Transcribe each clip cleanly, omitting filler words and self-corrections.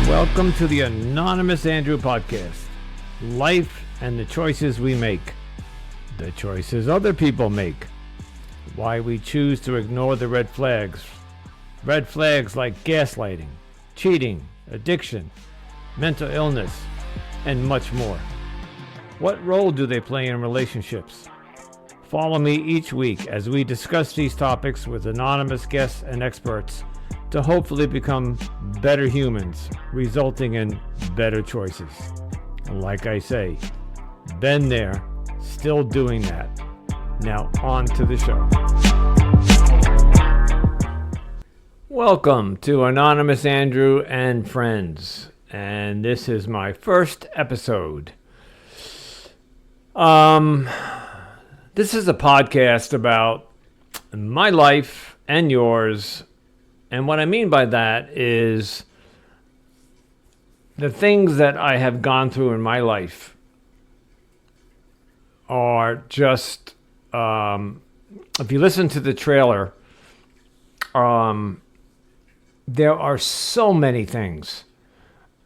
Welcome to the Anonymous Andrew podcast. Life and the choices we make. The choices other people make. Why we choose to ignore the red flags. Red flags like gaslighting, cheating, addiction, mental illness, and much more. What role do they play in relationships? Follow me each week as we discuss these topics with anonymous guests and experts to hopefully become better humans, resulting in better choices. And like I say, been there, still doing that. Now on to the show. Welcome to Anonymous Andrew and Friends, and this is my first episode. This is a podcast about my life and yours. And what I mean by that is the things that I have gone through in my life are just, if you listen to the trailer, there are so many things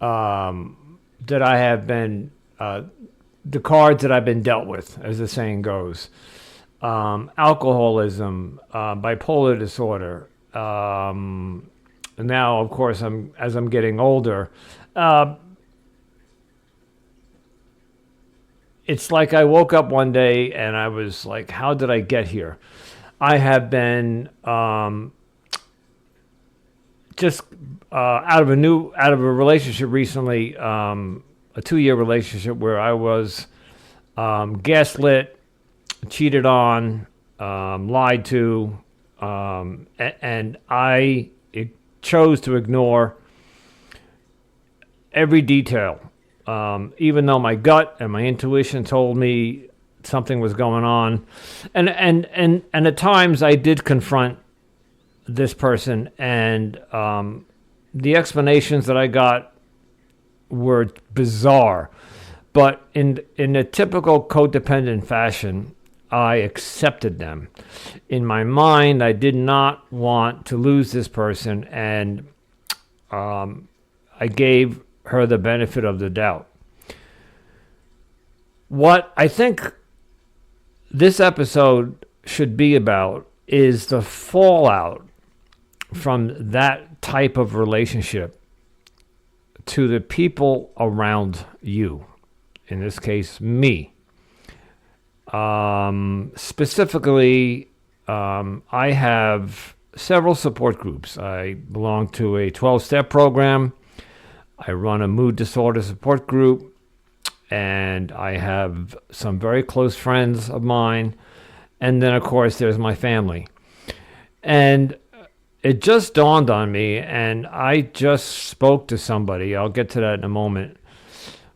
that I have been, the cards that I've been dealt with, as the saying goes. Alcoholism, bipolar disorder. Now, of course, as I'm getting older, it's like I woke up one day and I was like, how did I get here? I have been just out of a relationship recently, a 2-year relationship where I was gaslit, cheated on, lied to, and I chose to ignore every detail, even though my gut and my intuition told me something was going on, and at times I did confront this person, and the explanations that I got were bizarre, but in a typical codependent fashion, I accepted them. In my mind, I did not want to lose this person, and I gave her the benefit of the doubt. What I think this episode should be about is the fallout from that type of relationship to the people around you. In this case, me. Specifically, I have several support groups. I belong to a 12-step program. I run a mood disorder support group, and I have some very close friends of mine. And then, of course, there's my family. And it just dawned on me, and I just spoke to somebody, I'll get to that in a moment,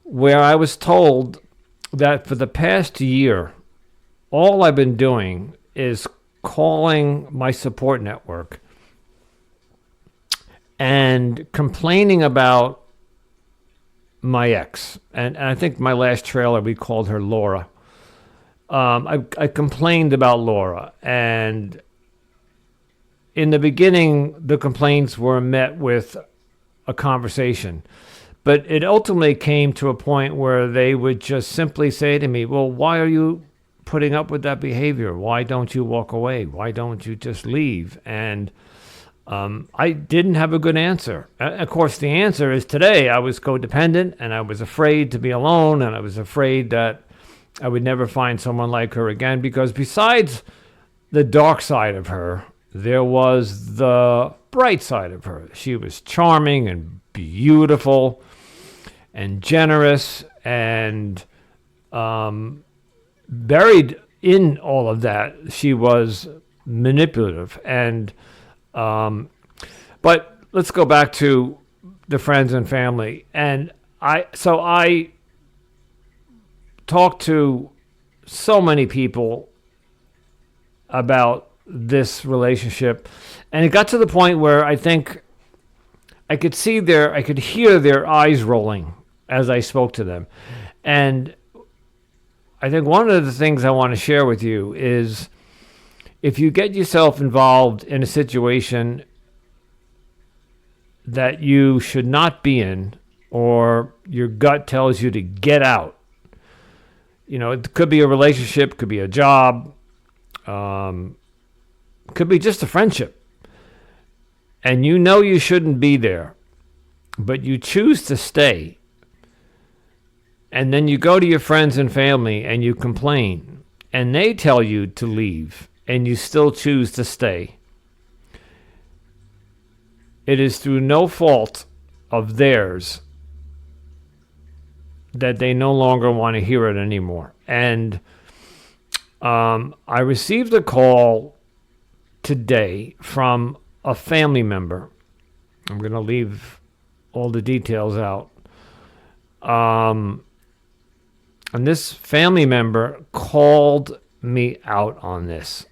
where I was told that for the past year, all I've been doing is calling my support network and complaining about my ex. And I think my last trailer, we called her Laura. I complained about Laura. And in the beginning, the complaints were met with a conversation. But it ultimately came to a point where they would just simply say to me, well, why are you putting up with that behavior? Why don't you walk away? Why don't you just leave? And I didn't have a good answer. Of course, the answer is today I was codependent, and I was afraid to be alone, and I was afraid that I would never find someone like her again, because besides the dark side of her, there was the bright side of her. She was charming and beautiful and generous, and buried in all of that, she was manipulative. And but let's go back to the friends and family. And I talked to so many people about this relationship, and it got to the point where I think I could hear their eyes rolling as I spoke to them. And I think one of the things I want to share with you is, if you get yourself involved in a situation that you should not be in, or your gut tells you to get out. It could be a relationship, could be a job, could be just a friendship. And you shouldn't be there, but you choose to stay. And then you go to your friends and family and you complain, and they tell you to leave, and you still choose to stay. It is through no fault of theirs that they no longer want to hear it anymore. And I received a call today from a family member. I'm going to leave all the details out. And this family member called me out on this.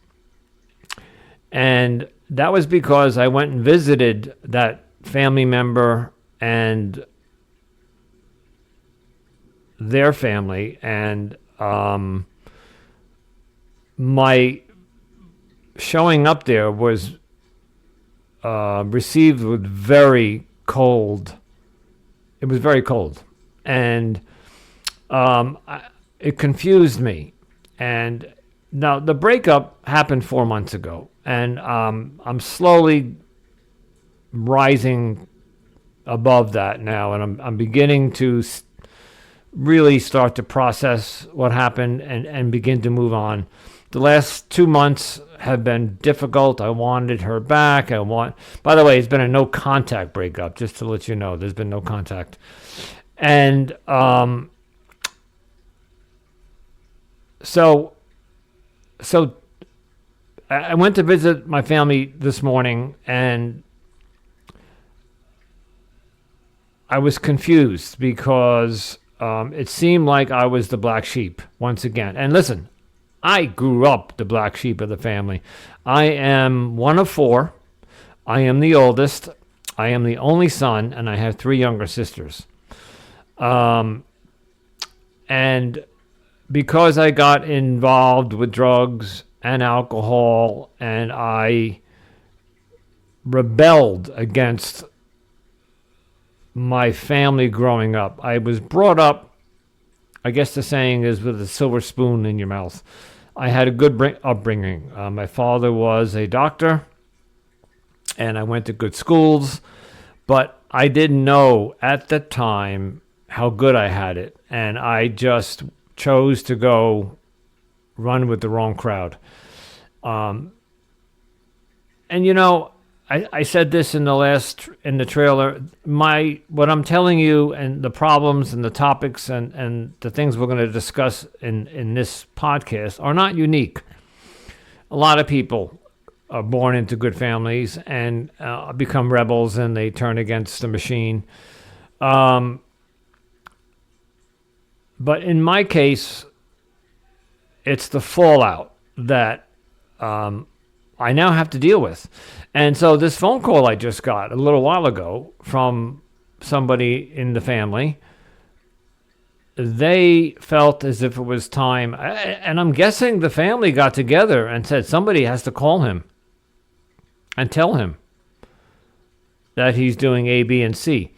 And that was because I went and visited that family member and their family, and my showing up there was received with very cold. It was very cold, and it confused me. And now the breakup happened 4 months ago, and I'm slowly rising above that now, and I'm beginning to really start to process what happened and begin to move on. The last 2 months have been difficult. I wanted her back. By the way, it's been a no contact breakup, just to let you know. There's been no contact. And so I went to visit my family this morning, and I was confused because it seemed like I was the black sheep once again. And listen, I grew up the black sheep of the family. I am one of four. I am the oldest. I am the only son, and I have 3 younger sisters. And because I got involved with drugs and alcohol, and I rebelled against my family growing up. I was brought up, I guess the saying is, with a silver spoon in your mouth. I had a good upbringing. My father was a doctor, and I went to good schools, but I didn't know at the time how good I had it, and I just chose to go run with the wrong crowd. And I said this in the trailer. What I'm telling you, and the problems and the topics and the things we're going to discuss in this podcast are not unique. A lot of people are born into good families and become rebels, and they turn against the machine. But in my case, it's the fallout that I now have to deal with. And so this phone call I just got a little while ago from somebody in the family, they felt as if it was time. And I'm guessing the family got together and said somebody has to call him and tell him that he's doing A, B, and C.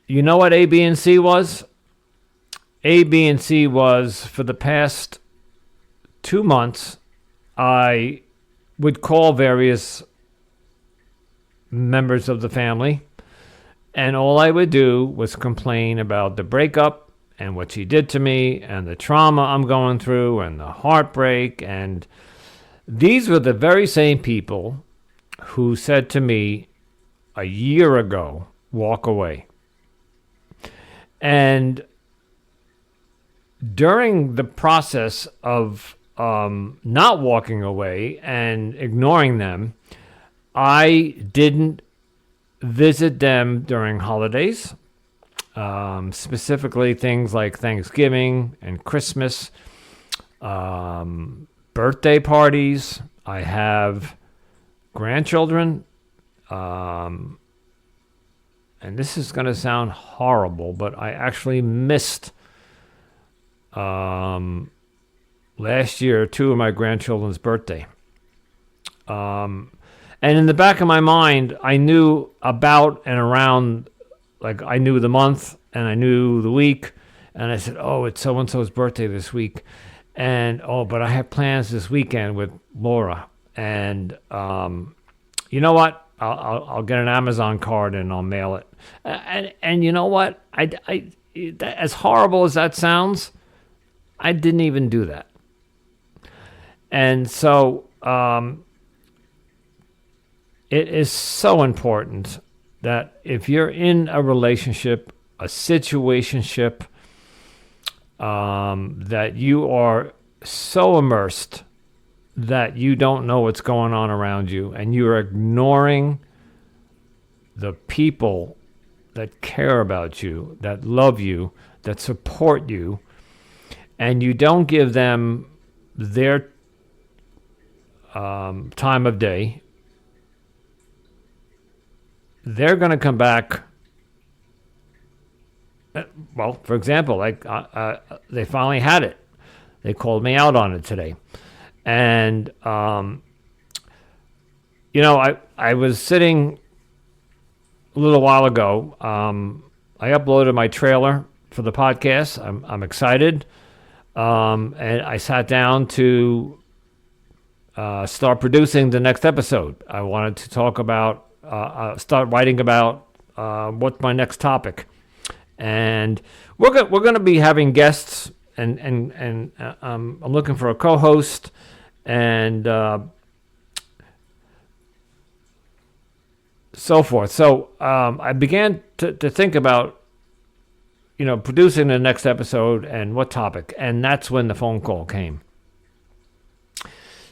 You know what A, B, and C was? A, B, and C was, for the past 2 months, I would call various members of the family, and all I would do was complain about the breakup and what she did to me and the trauma I'm going through and the heartbreak. And these were the very same people who said to me a year ago, walk away. And during the process of not walking away and ignoring them, I didn't visit them during holidays, specifically things like Thanksgiving and Christmas, birthday parties. I have grandchildren, and this is going to sound horrible, but I actually missed last year 2 of my grandchildren's birthday. And And in the back of my mind, I knew about and around, like I knew the month and I knew the week. And I said, oh, it's so-and-so's birthday this week. And, oh, but I have plans this weekend with Laura. And you know what? I'll get an Amazon card and I'll mail it. And you know what? As horrible as that sounds, I didn't even do that. And so it is so important that if you're in a relationship, a situationship, that you are so immersed that you don't know what's going on around you, and you're ignoring the people that care about you, that love you, that support you, and you don't give them their time of day, they're going to come back. Well, for example, like they finally had it. They called me out on it today. And, you know, I was sitting a little while ago. I uploaded my trailer for the podcast. I'm excited. And I sat down to start producing the next episode. I wanted to talk about, start writing about what's my next topic. And we're going to be having guests, and I'm looking for a co-host, and so forth. So I began to think about, you know, producing the next episode and what topic, and that's when the phone call came.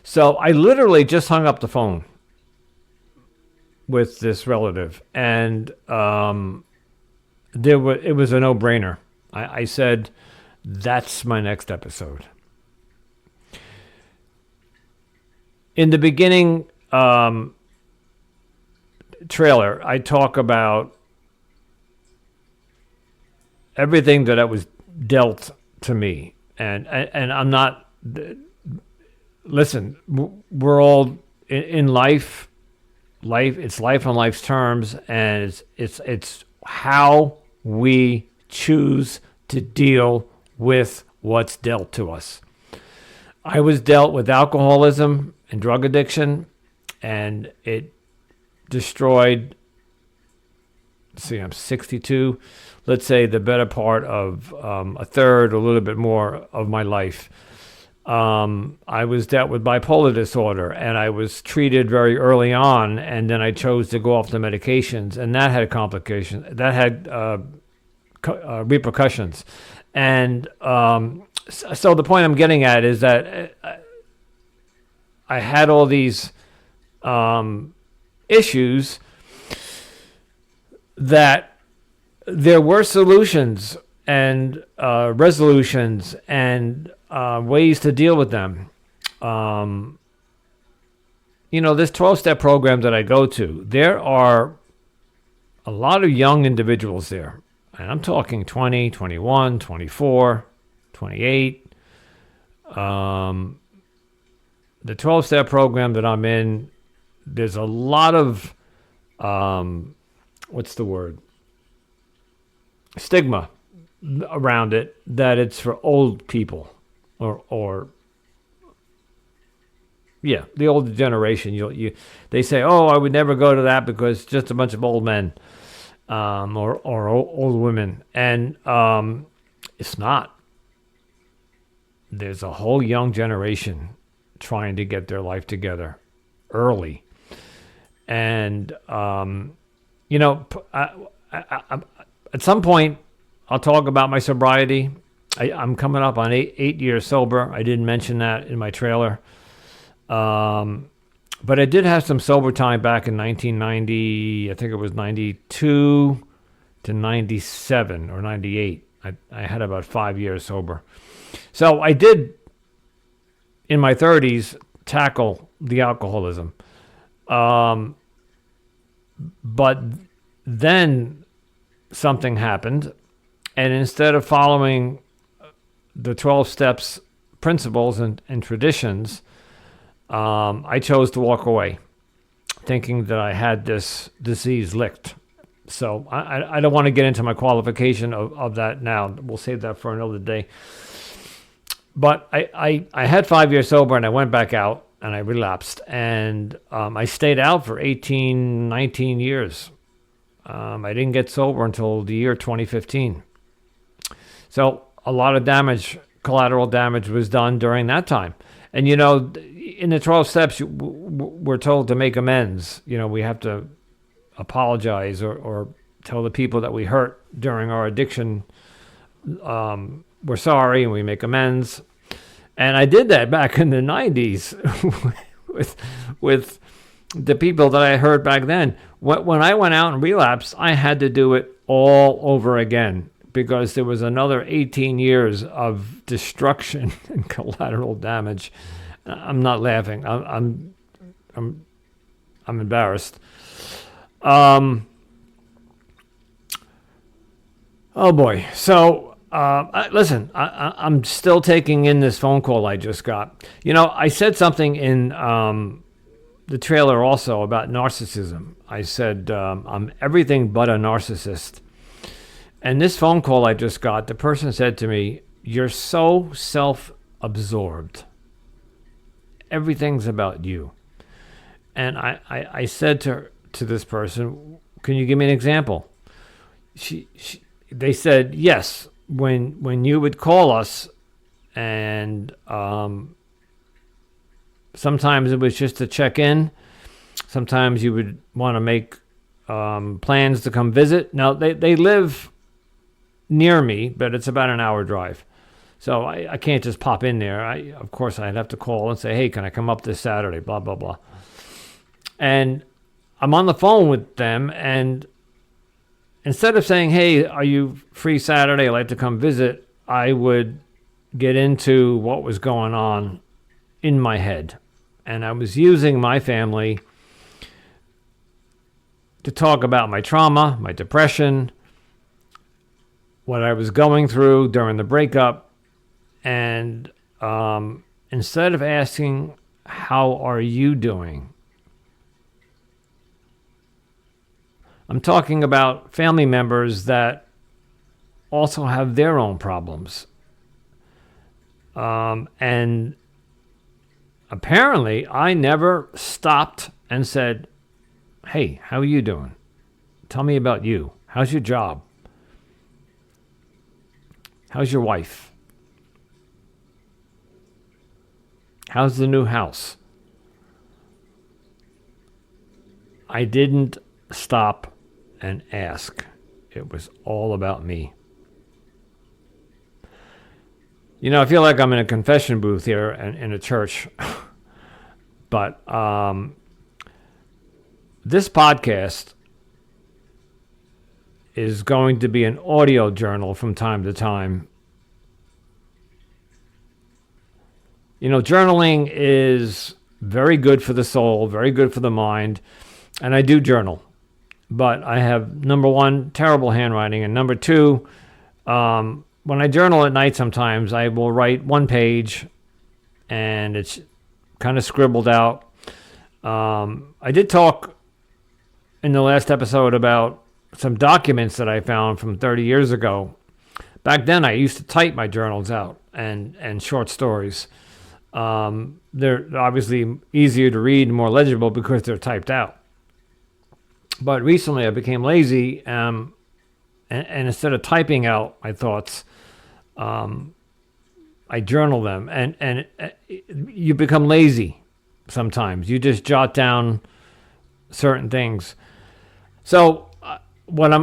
So I literally just hung up the phone with this relative, and it was a no-brainer. I said, that's my next episode. In the beginning trailer, I talk about everything that was dealt to me. And I'm not... Listen, we're all in life. It's life on life's terms, and it's how we choose to deal with what's dealt to us. I was dealt with alcoholism and drug addiction, and it destroyed, I'm 62, let's say the better part of a third, a little bit more of my life. I was dealt with bipolar disorder, and I was treated very early on, and then I chose to go off the medications, and that had complications. That had repercussions. And so the point I'm getting at is that I had all these issues that there were solutions and resolutions and ways to deal with them. You know, this 12-step program that I go to, there are a lot of young individuals there. And I'm talking 20, 21, 24, 28. The 12-step program that I'm in, there's a lot of, what's the word? Stigma around it, that it's for old people. Or the older generation. They say, oh, I would never go to that because it's just a bunch of old men, or old women, and it's not. There's a whole young generation trying to get their life together early, and you know, at some point, I'll talk about my sobriety. I'm coming up on eight years sober. I didn't mention that in my trailer. But I did have some sober time back in 1990. I think it was 92 to 97 or 98. I had about 5 years sober. So I did, in my 30s, tackle the alcoholism. But then something happened. And instead of following the 12 steps principles and traditions, I chose to walk away thinking that I had this disease licked. So I don't want to get into my qualification of that now. We'll save that for another day. But I had 5 years sober, and I went back out, and I relapsed. And I stayed out for 18, 19 years. I didn't get sober until the year 2015. So a lot of damage, collateral damage, was done during that time. And, you know, in the 12 steps, we're told to make amends. You know, we have to apologize or tell the people that we hurt during our addiction, we're sorry, and we make amends. And I did that back in the 90s with the people that I hurt back then. When I went out and relapsed, I had to do it all over again because there was another 18 years of destruction and collateral damage. I'm not laughing. I'm embarrassed. Oh boy. So, listen, I'm still taking in this phone call I just got. You know, I said something in the trailer also about narcissism. I said, I'm everything but a narcissist. And this phone call I just got, the person said to me, you're so self-absorbed. Everything's about you. And I said to this person, can you give me an example? They said, yes, when you would call us, and sometimes it was just to check in. Sometimes you would want to make plans to come visit. Now, they live near me, but it's about an hour drive. So I can't just pop in there. Of course, I'd have to call and say, hey, can I come up this Saturday? Blah, blah, blah. And I'm on the phone with them, and instead of saying, hey, are you free Saturday? I'd like to come visit, I would get into what was going on in my head. And I was using my family to talk about my trauma, my depression, what I was going through during the breakup. And instead of asking, how are you doing? I'm talking about family members that also have their own problems. And apparently, I never stopped and said, hey, how are you doing? Tell me about you. How's your job? How's your wife? How's the new house? I didn't stop and ask. It was all about me. You know, I feel like I'm in a confession booth here in a church. But this podcast is going to be an audio journal from time to time. You know, journaling is very good for the soul, very good for the mind, and I do journal. But I have, number one, terrible handwriting, and number two, when I journal at night sometimes, I will write one page, and it's kind of scribbled out. I did talk in the last episode about some documents that I found from 30 years ago. Back then, I used to type my journals out and short stories. They're obviously easier to read and more legible because they're typed out. But recently I became lazy, and instead of typing out my thoughts, I journal them. And you become lazy sometimes. You just jot down certain things. So and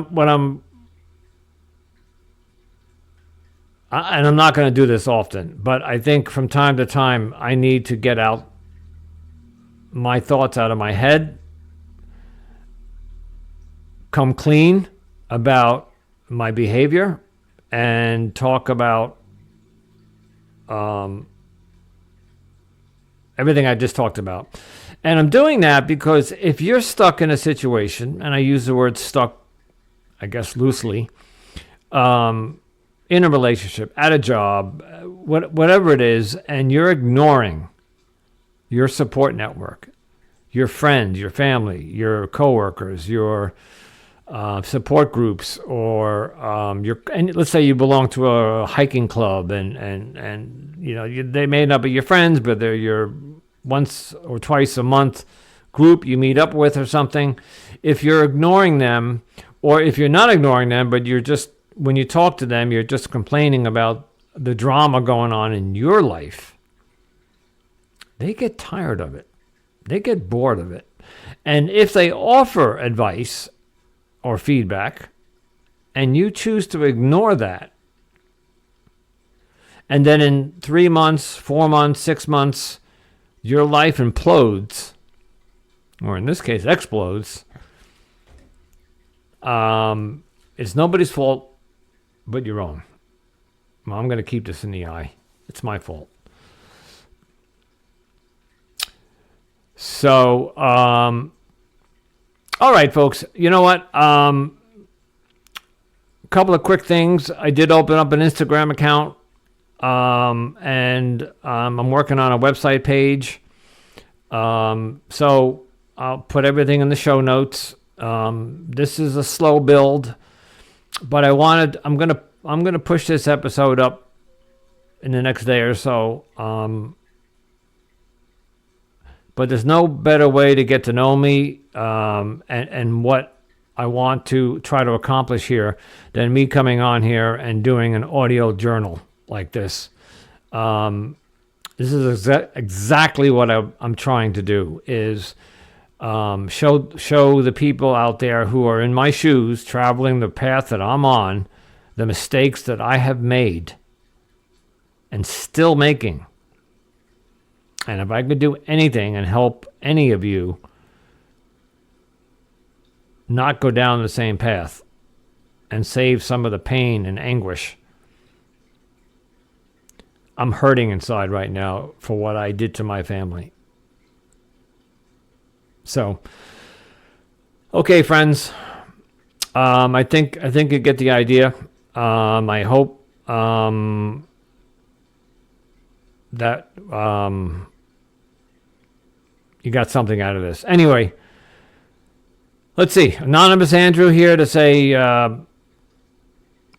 I'm not going to do this often, but I think from time to time, I need to get out my thoughts out of my head, come clean about my behavior, and talk about everything I just talked about. And I'm doing that because if you're stuck in a situation, and I use the word stuck, I guess, loosely, in a relationship, at a job, whatever it is, and you're ignoring your support network, your friends, your family, your coworkers, your support groups, or and let's say you belong to a hiking club, and they may not be your friends, but they're your once or twice a month group you meet up with or something. If you're ignoring them, or if you're not ignoring them, but you're just, when you talk to them, you're just complaining about the drama going on in your life, they get tired of it. They get bored of it. And if they offer advice or feedback and you choose to ignore that, and then in 3 months, 4 months, 6 months, your life implodes, or in this case, explodes, it's nobody's fault but your own. Well, I'm going to keep this in the eye. It's my fault. So, all right, folks. You know what? A couple of quick things. I did open up an Instagram account, and I'm working on a website page. So I'll put everything in the show notes. This is a slow build, but I'm gonna push this episode up in the next day or so. But there's no better way to get to know me and what I want to try to accomplish here than me coming on here and doing an audio journal like this. This is exactly what I'm trying to do, is show the people out there who are in my shoes, traveling the path that I'm on, the mistakes that I have made and still making. And if I could do anything and help any of you not go down the same path and save some of the pain and anguish, I'm hurting inside right now for what I did to my family. So, okay, friends. I think you get the idea. I hope that you got something out of this. Anyway, let's see. Anonymous Andrew here to say,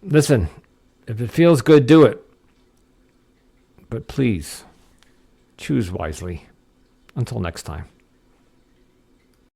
listen, if it feels good, do it. But please, choose wisely. Until next time.